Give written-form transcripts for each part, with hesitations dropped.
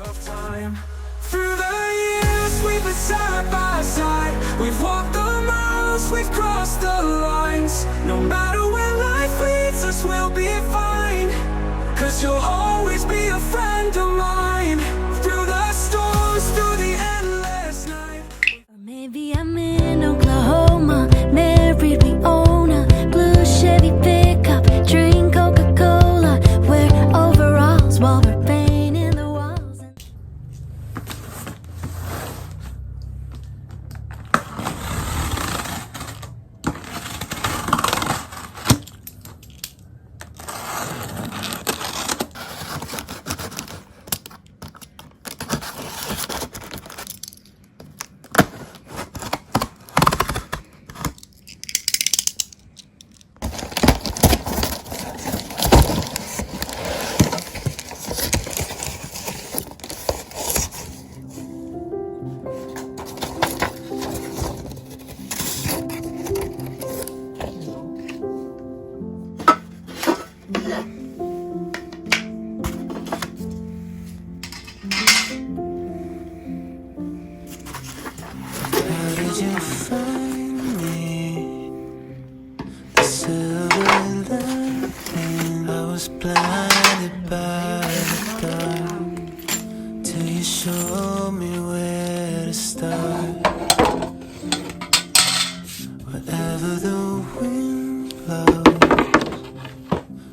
of time. Through the years we've been side by side. We've walked the miles, we've crossed the lines. No matter where life leads us, we'll be fine. 'Cause you'll always be a friend of mine. Through the storms, through the endless night. Or maybe I'm in Oklahoma, married, we own a blue Chevy pickup, drink Coca-Cola, wear overalls while we're painting the walls. How did you find me? The silver lining. I was blinded by the dark till you showed me where to start. Wherever the wind blows,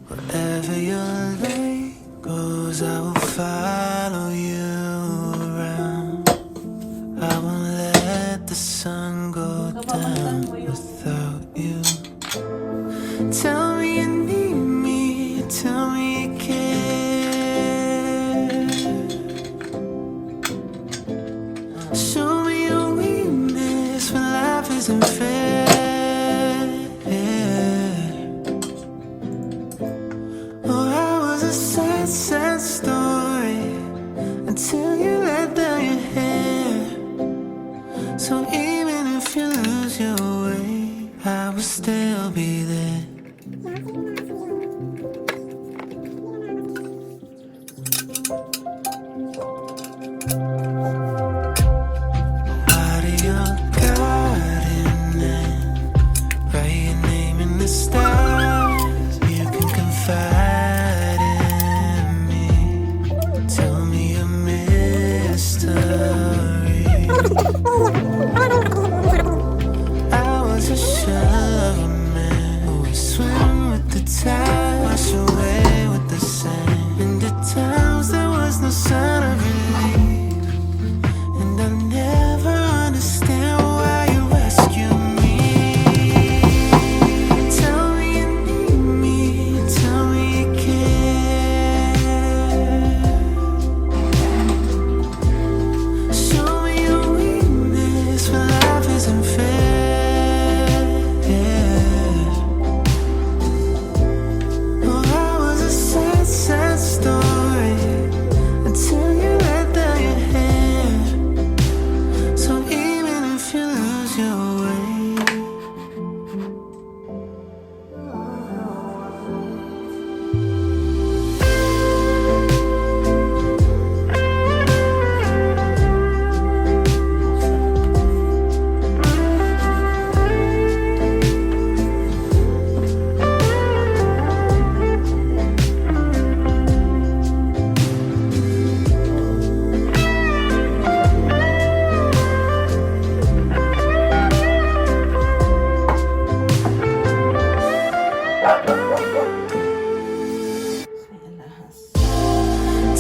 wherever your light goes, I will follow you around. I won't let the sun go down without you. Tell me you need me, tell me you care. Show me your weakness when life isn't fair. Oh, I was a sad, sad story until you let down your hair. So even if you lose your way, I will still be there. Out of your garden and write your name in the stars. You can confide in me. Tell me your mystery. I was a shell of a man who would swim with the tide, wash away with the sand. And at times there was no sign of relief, and I never understand why you rescue me. Tell me you need me, tell me you care. Show me your weakness when life isn't fair. Oh, I was a sad, sad story until you let down your hair. So even if you lose your way,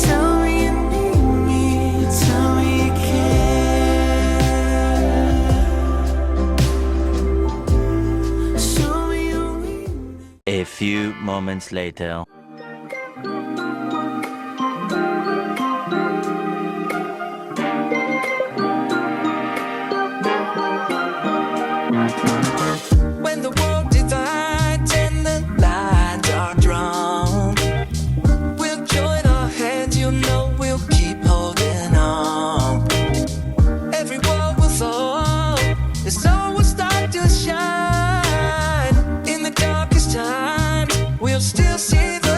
tell me you need me, tell me you care. Show me your weakness. A few moments later. When the world divides and the lines are drawn, we'll join our hands, you know we'll keep holding on. Every wall will fall, the sun will start to shine. In the darkest times, we'll still see the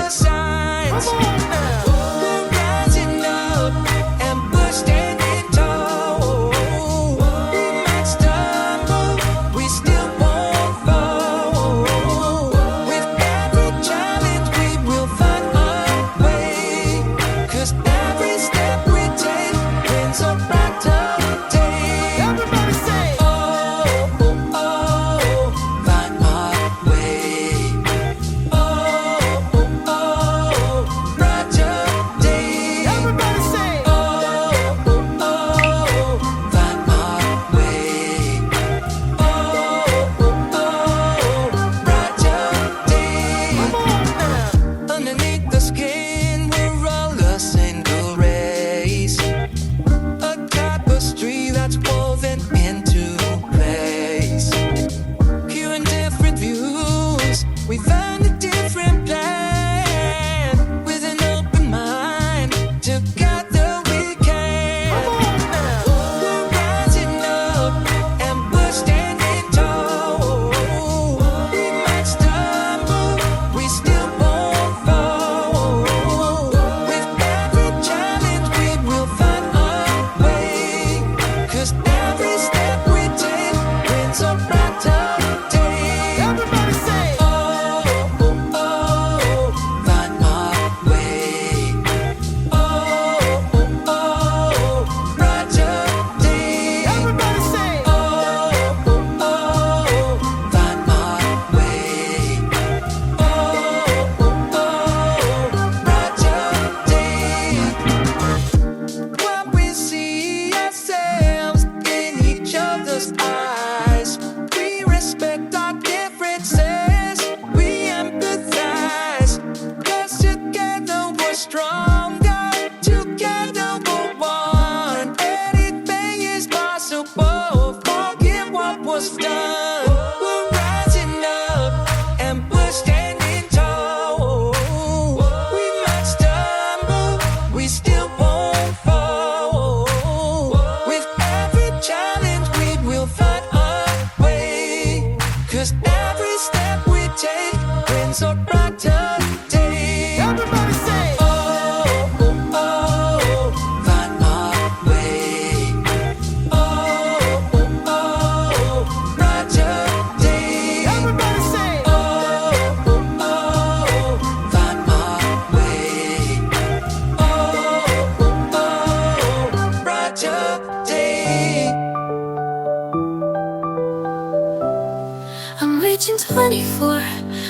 24,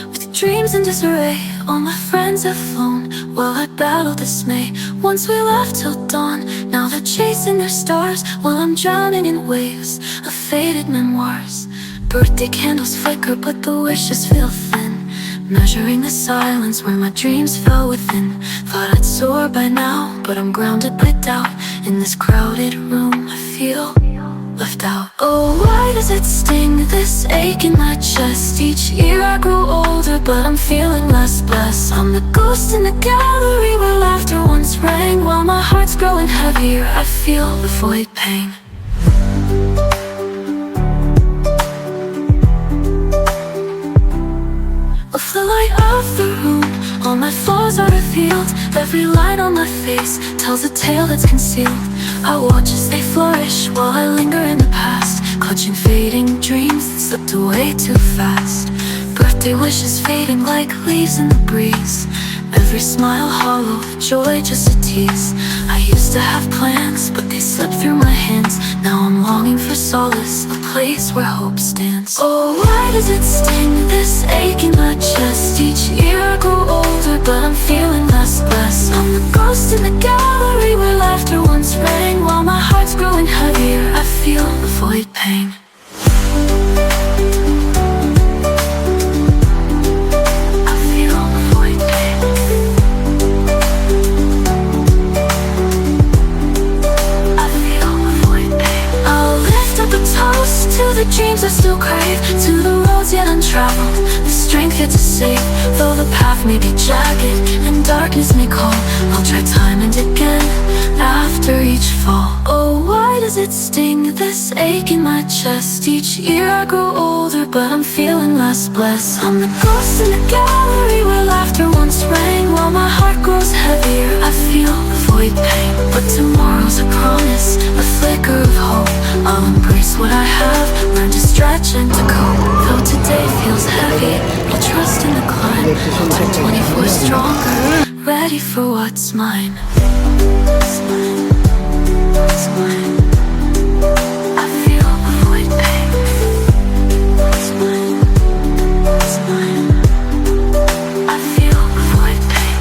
with dreams in disarray. All my friends have flown while I battle dismay. Once we laughed till dawn, now they're chasing their stars, while I'm drowning in waves of faded memoirs. Birthday candles flicker, but the wishes feel thin, measuring the silence where my dreams fell within. Thought I'd soar by now, but I'm grounded by doubt. In this crowded room, I feel left out. Oh, why does it sting, this ache in my chest? Each year I grow older, but I'm feeling less blessed. I'm the ghost in the gallery where laughter once rang. While my heart's growing heavier, I feel the void pang. Of the light of the room, all my flaws are revealed. Every line on my face tells a tale that's concealed. I watch as they flourish while I linger in the past, clutching fading dreams that slipped away too fast. Birthday wishes fading like leaves in the breeze, every smile hollow, joy just a tease. I used to have plans, but they slipped through my hands. Now I'm longing for solace, a place where hope stands. Oh, why does it sting, this ache in my chest? Each year I grow older, but I'm feeling less blessed. I'm the ghost in the gallery where laughter once rang. While my heart's growing heavier, I feel the void pang. To the dreams I still crave, to the roads yet untraveled, the strength yet to save. Though the path may be jagged and darkness may call, I'll try time and again after each fall. Oh, why does it sting, this ache in my chest? Each year I grow older, but I'm feeling less blessed. I'm the ghost in the gallery where laughter once rang. While my heart grows heavier, I feel the void pang. But tomorrow's a promise, a flicker of hope. I'll embrace what I have, learn to stretch and to cope. Though today feels heavy, I'll trust in the climb. I'll turn 24 stronger, ready for what's mine. What's mine? What's mine? I feel the void pang. What's mine? What's mine? I feel the void pang.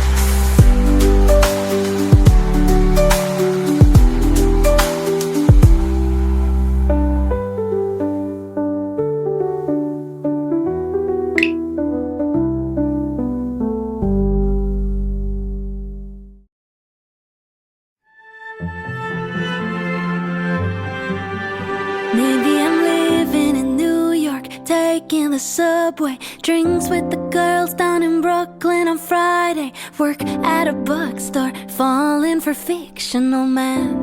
Maybe I'm living in New York, taking the subway, drinks with the girls down in Brooklyn on Friday, work at a bookstore, falling for fictional men.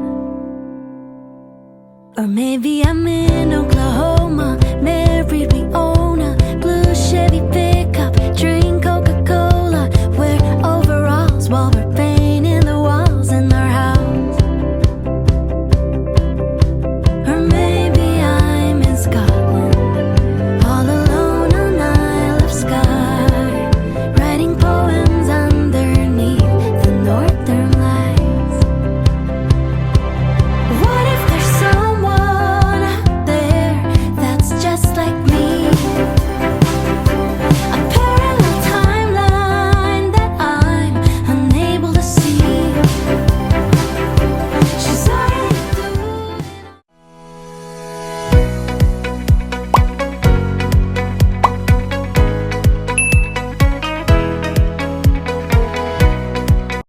Or maybe I'm in Oklahoma, married with